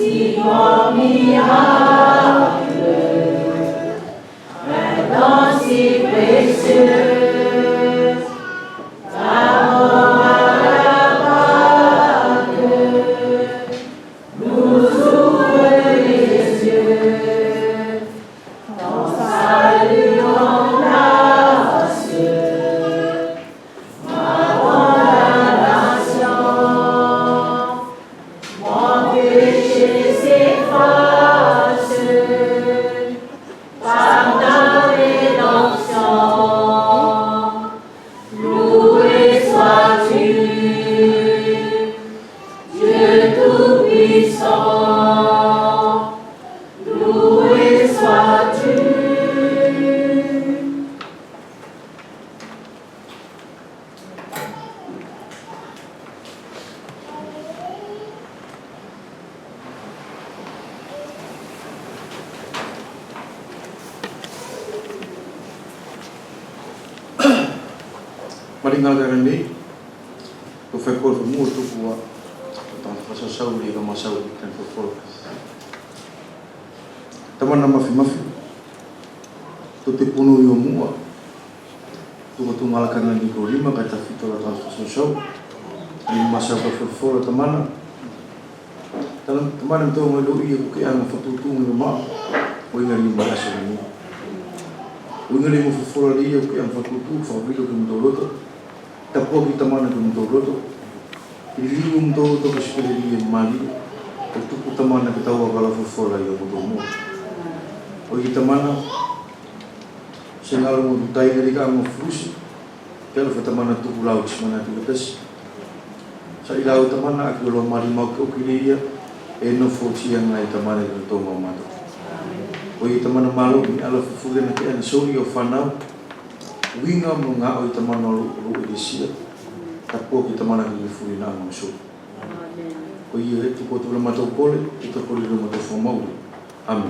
si grand miracle, un don si précieux. Tamana mafi to te pono yo mua to malakana ni ko lima ka tafito la transformation ni masa ka fora tamana to mo lo i ko ya mo fatu tu mo ma o ina ni mala so ni o ina ni mo fora li ko ya fatu tu fa bilo ko mo loto ta po ki tamana ko mo loto i li mo to ko speli mali o tu tamana ka tawa kala fora yo mo o kita mana sengal mo dai dari ka mo frusi kalau fata mana tu pulau mana tu betas sa ilau tamana ak lo mari mo ko kilia e no foci yang lai tamana do to mama o kita mana malu ni ala fuga na ke sori o fanau winga mo nga o tamana lo disia tapo kita mana ni furi na mo so o ye tu ko tu la mato pole tu ko le mo to fomau amen.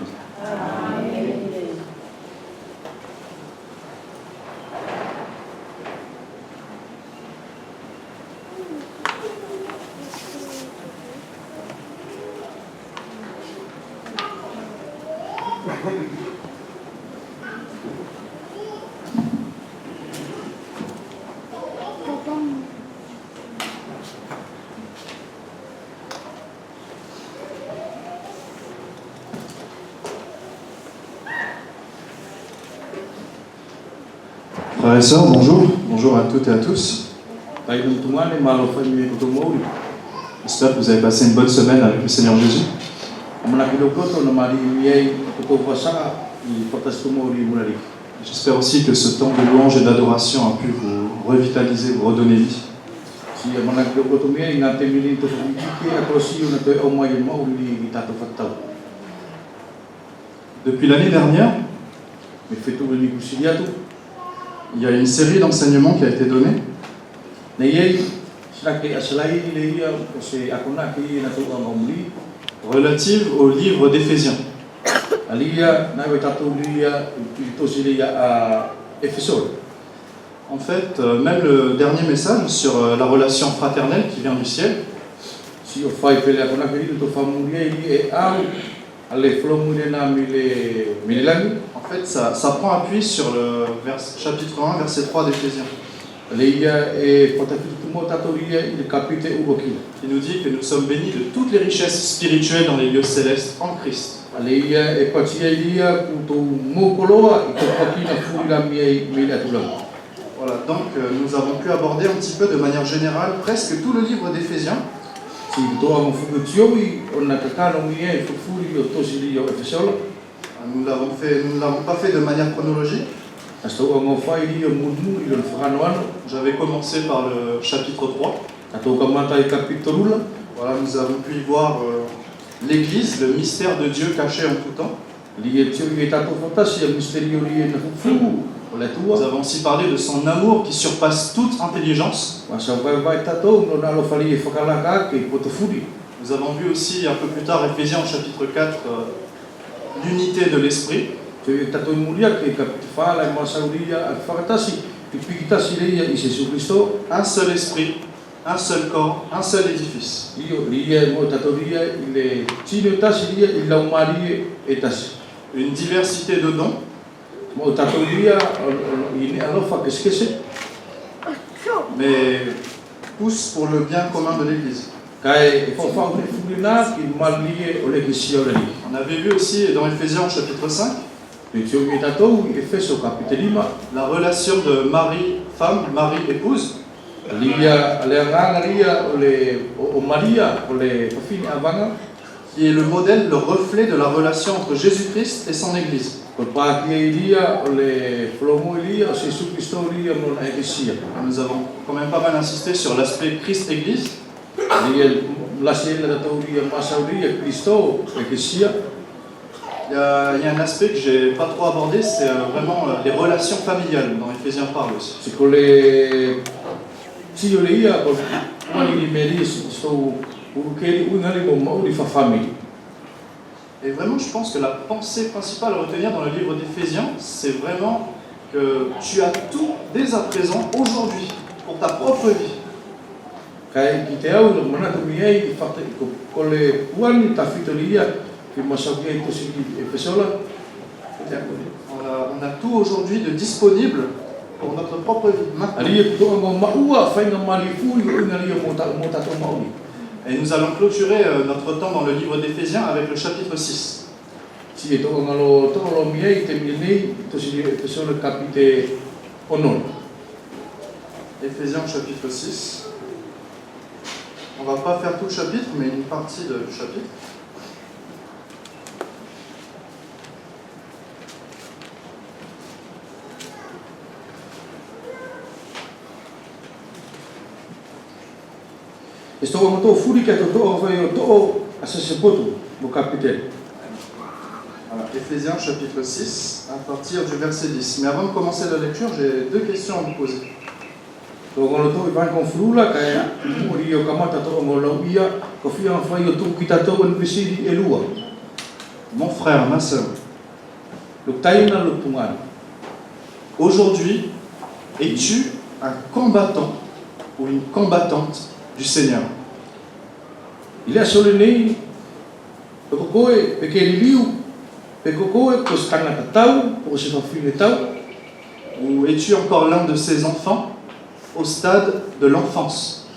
Frères et sœurs, bonjour. Bonjour à toutes et à tous. J'espère que vous avez passé une bonne semaine avec le Seigneur Jésus. J'espère aussi que ce temps de louange et d'adoration a pu vous revitaliser, vous redonner vie. Depuis l'année dernière, il y a une série d'enseignements qui a été donnée. Relative au livre d'Éphésiens. En fait, même le dernier message sur la relation fraternelle qui vient du ciel. En fait, ça prend appui sur le chapitre 1, verset 3 d'Éphésiens. Il nous dit que nous sommes bénis de toutes les richesses spirituelles dans les lieux célestes en Christ. Voilà, donc nous avons pu aborder un petit peu de manière générale presque tout le livre d'Éphésiens. Nous ne l'avons pas fait de manière chronologique. J'avais commencé par le chapitre 3. Voilà, nous avons pu y voir l'Église, le mystère de Dieu caché en tout temps. Nous avons aussi parlé de son amour qui surpasse toute intelligence. Nous avons vu aussi un peu plus tard, Éphésiens au chapitre 4, l'unité de l'esprit. Un seul esprit, un seul corps, un seul édifice. Une diversité de dons, mais tous pour le bien commun de l'Église. On avait vu aussi dans Éphésiens chapitre 5 la relation de mari-femme, mari-épouse. Qui est le modèle, le reflet de la relation entre Jésus-Christ et son Église. Nous avons quand même pas mal insisté sur l'aspect Christ-Église. Il y a un aspect que je n'ai pas trop abordé, c'est vraiment les relations familiales dont Éphésiens parle aussi. Et vraiment, je pense que la pensée principale à retenir dans le livre d'Éphésiens, c'est vraiment que tu as tout dès à présent, aujourd'hui, pour ta propre vie. On a tout aujourd'hui de disponible pour notre propre vie. Et nous allons clôturer notre temps dans le livre d'Éphésiens avec le chapitre 6. Éphésiens chapitre 6. On ne va pas faire tout le chapitre, mais une partie du chapitre. Voilà, Éphésiens chapitre 6, à partir du verset 10. Mais avant de commencer la lecture, j'ai deux questions à vous poser. Mon frère, ma soeur, aujourd'hui, es-tu un combattant ou une combattante du Seigneur? Ou es-tu encore l'un de ces enfants au stade de l'enfance?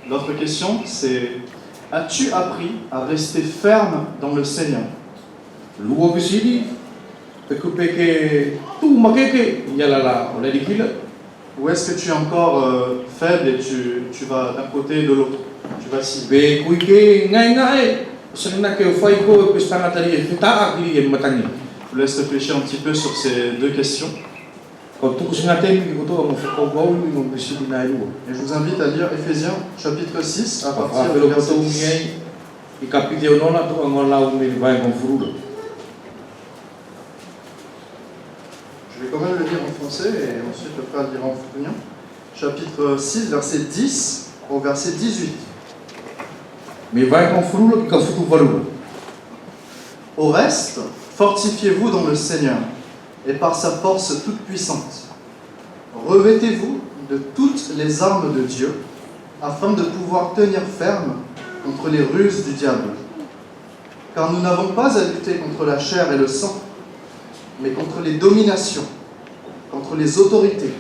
L'autre question, c'est: as-tu appris à rester ferme dans le Seigneur? Ou est-ce que tu es encore faible et tu vas d'un côté et de l'autre? Tu vacilles. Je vous laisse réfléchir un petit peu sur ces deux questions. Et je vous invite à lire Éphésiens chapitre 6 à partir du verset 10. Je vais quand même le lire en français et ensuite le frère lira en italien. Chapitre 6, verset 10 au verset 18. Au reste, fortifiez-vous dans le Seigneur et par sa force toute puissante. Revêtez-vous de toutes les armes de Dieu afin de pouvoir tenir ferme contre les ruses du diable. Car nous n'avons pas à lutter contre la chair et le sang, mais contre les dominations, contre les autorités,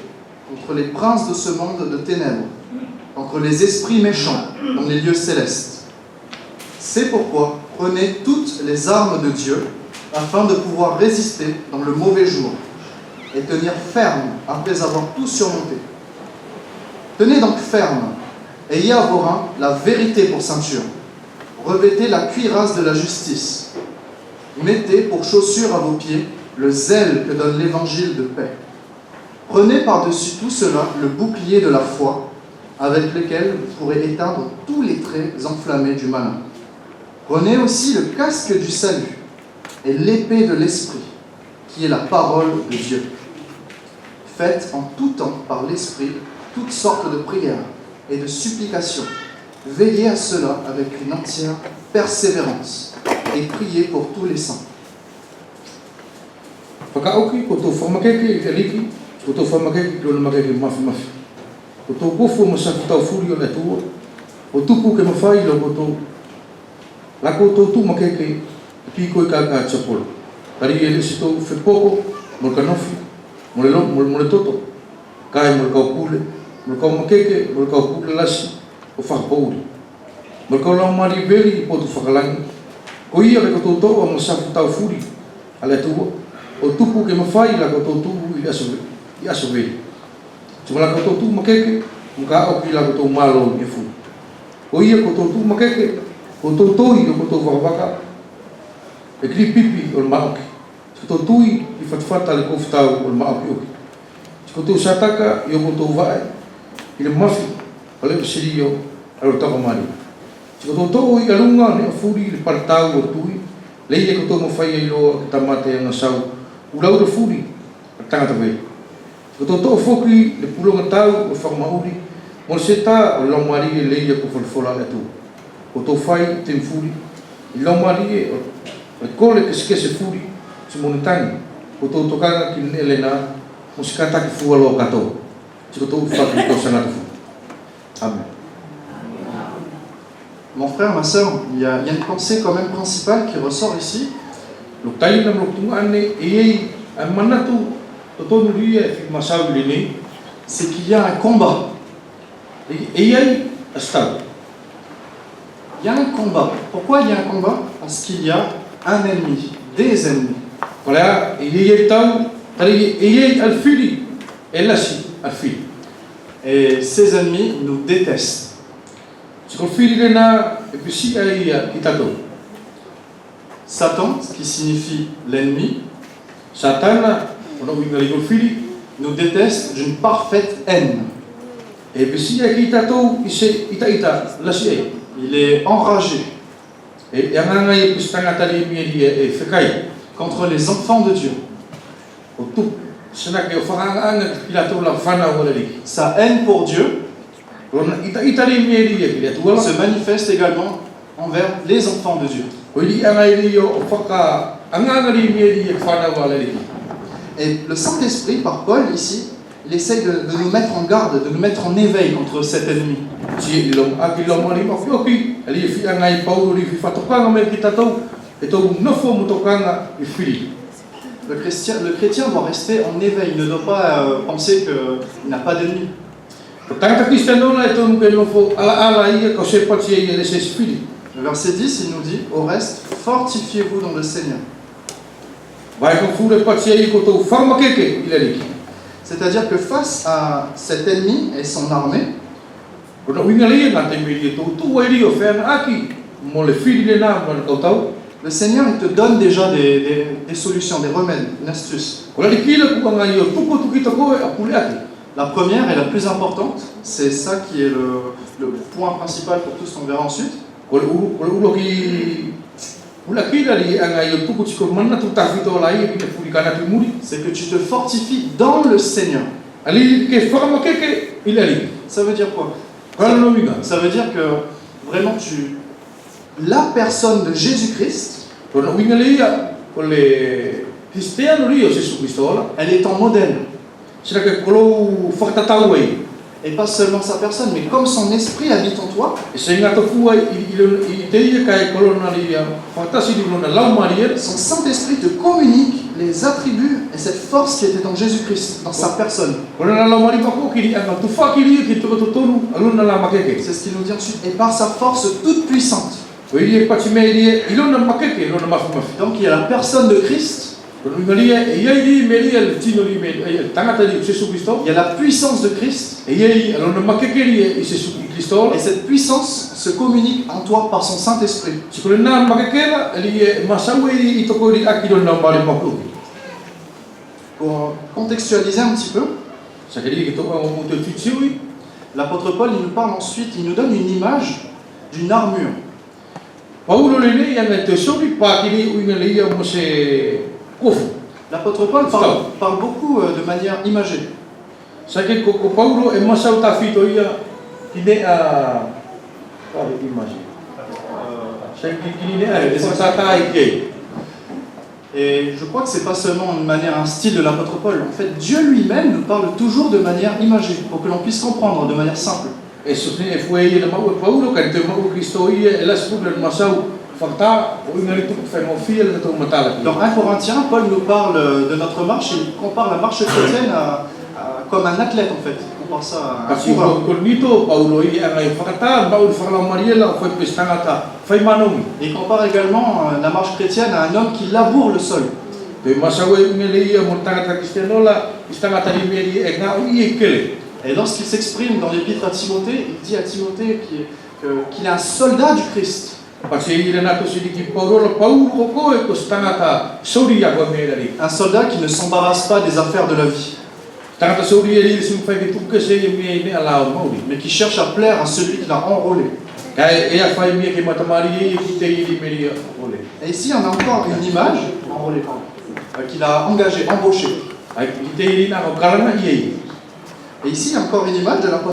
contre les princes de ce monde de ténèbres, contre les esprits méchants dans les lieux célestes. C'est pourquoi prenez toutes les armes de Dieu afin de pouvoir résister dans le mauvais jour et tenir ferme après avoir tout surmonté. Tenez donc ferme, ayez à vos reins la vérité pour ceinture, revêtez la cuirasse de la justice, mettez pour chaussure à vos pieds le zèle que donne l'évangile de paix. Prenez par-dessus tout cela le bouclier de la foi, avec lequel vous pourrez éteindre tous les traits enflammés du malin. Prenez aussi le casque du salut et l'épée de l'esprit, qui est la parole de Dieu. Faites en tout temps par l'esprit toutes sortes de prières et de supplications. Veillez à cela avec une entière persévérance et priez pour tous les saints. Whakaoki, ko tō whamakeke i aliki, ko tō whamakeke i lona makeke mafi mafi. Ko tō kofo masafu tau furi o le tua, o tupu ke mawhai lo ko tō. Lako tō tū makeke i piko i kākā chapolo. Tari e lesi tō whepoko, mo le kanofi, mo le toto. Kai mo le kau pule, mo le kau makeke, mo le kau pule lasi, o whakapouri. Mo le kau lau mari veri i potu whakalangi. Ko ia re ko tō tō a masafu tau furi, a le tua. O tupu ke mawhai la ko tō tupu i aso veri. Tuma la ko tō tū makeke, mo ka auki la ko tō malo i fu. Ko ia ko tō tū makeke, ko tō tōi o ko tō whakawaka, e kri pipi o le maoki. Ko tō tui i whatwhata le kofutau o le maoki oki. Ko tō sataka i o ko tō vae, i le mafi, o le pasiri o alo takamari. Ko tō tō i alunga ne a furi le paratau o tui, leia ko tō mawhai i loa ki tamate anga sau, ulau le furi, a tangata vei. Ko tō tō whoki le pulonga tau o whakamauri, mo le seta o laumari e leia ko whalfola le tū. Ko tō whai te mfuri, i laumari e o kole kese furi, si monetangi, ko tō tokanga ki nelena, mo si kataki fualo kato. Si ko tō whaki tō sanata fu. Amen. Mon frère, ma sœur, il y a une pensée quand même principale qui ressort ici. Luk tai na luk tunga ane e ai manatu to tonu ria fi masau le nei, C'est qu'il y a un combat. e ai astau. Il y a un combat. Pourquoi il y a un combat? Parce qu'il y a un ennemi, des ennemis. Kola e ai tau tari e ai alfiri e lasi alfiri. Et ces ennemis nous détestent. Ko firi le na e pisi ai i tatou. Satan, ce qui signifie l'ennemi, Satana ono winga le ko firi nous déteste d'une parfaite haine. e pisi ai ki tatou i se ita lasi ai. Il est enragé E anga e pistanga tari mi e fekai contre les enfants de Dieu. o tu sena ke o whakaanga ki la tau la whana o le liki. Sa haine pour Dieu Rona ita ri mi e ki le tuala. se manifeste également envers les enfants de Dieu. Ko ili anga i o whaka anga ri mi e whana o le liki. Et le Saint-Esprit, par Paul ici, il essaye de nous mettre en garde, de nous mettre en éveil contre cet ennemi. Si ilong aki lo mari ma fioki ali fi anga i paulo ri fi fatokanga me ki tatou e tau nofo mutokanga i firi. Le chrétien doit rester en éveil, il ne doit pas penser qu'il n'a pas d'ennemi. Ko tangata kristano na e tau ke nofo ala ia ko se pati e le se firi. Le verset 10, il nous dit, au reste, fortifiez-vous dans le Seigneur. Vai ko fure pati e ko tau farmakeke i le liki. C'est-à-dire que face à cet ennemi et son armée, Ko na winga le nga te me ri to tu e ri o fe na aki mo le firi le na mo ko tau. le Seigneur il te donne déjà des solutions, des remèdes, une astuce. Ko la kila ku anga i o tuko tuki to ko e apule aki. La première et la plus importante, c'est ça qui est le point principal pour tous, on verra ensuite. Ko le ulo ki ula kila li anga i o tuko tiko mana tu ta fito la i ki furi kana tu muri. C'est que tu te fortifies dans le Seigneur. Ali ke farmakeke i le liki. Ça veut dire quoi? Kala no winga. Ça veut dire que vraiment la personne de Jésus-Christ, Ko na winga le ia ko le Cristiano rio Jesu Cristo la. elle est en modèle. Sira ke kolo whakatatau ai. Et pas seulement sa personne, mais comme son esprit habite en toi, E se ngata fua i te ia kai kolo na ria whakatasi di na lau maria. son Saint-Esprit te communique les attributs et cette force qui était dans Jésus-Christ, dans sa personne. Ko na lau maria ko ki anga tu whakiri ki to tonu aluna la makeke. C'est ce qu'il nous dit ensuite. Et par sa force toute puissante. Ko i pati me ri ilona makeke ilona mafu mafu. Donc il y a la personne de Christ, Ko winga ri e ia ri me ri el tino ri me tangata ri Jesu Cristo. il y a la puissance de Christ, E ia alona makeke ri e Jesu Cristo. et cette puissance se communique en toi par son Saint-Esprit. Si ko na makeke la ri e masau i to ko ri aki ilona mari mafu. Pour contextualiser un petit peu, Sa ke ri ki to ko mo te fitiui. l'apôtre Paul il nous parle ensuite, il nous donne une image d'une armure. Paulo le nei anga te sori pa ki ri winga le ia mo se kofu. L'apôtre Paul parle beaucoup de manière imagée. Sa ke ko Paulo e masau ta fito ia ki ne a imagine. Sa ki ne a sa ta i ke. Et je crois que c'est pas seulement une manière, un style de l'apôtre Paul. En fait, Dieu lui-même nous parle toujours de manière imagée, pour que l'on puisse comprendre de manière simple. E sotene e fue ia na mau e Paulo ka te mau Kristo ia e las pule masau fakta o ingari tu fa mo fia le to matala. Dans 1 Corinthiens, Paul nous parle de notre marche, il compare la marche chrétienne comme un athlète en fait. Il compare ça à un Kasi coureur. ko nito Paulo ia ngai fakta mau fala mariela foi pestangata fai manong. Et il compare également la marche chrétienne à un homme qui laboure le sol. Te masau e ngele ia mo tangata kristianola istangata ni meri e nga i kele. Et lorsqu'il s'exprime dans l'épître à Timothée, il dit à Timothée qu'il est un soldat du Christ. Pasi ira na to sidiki Paulo Paulo ko e ko stangata sori ya ko merari. Un soldat qui ne s'embarrasse pas des affaires de la vie, Tangata sori e sim fai ke tuke se me ne ala mauri. mais qui cherche à plaire à celui qui l'a enrôlé. Kai e a fai me ke matamari e ki te iri meri ole. Et ici, on a encore une image, enrôlé, pardon, qu'il a engagé, embauché. Ai ki te iri na ko karana i. Et ici, il y a encore une image de l'apôtre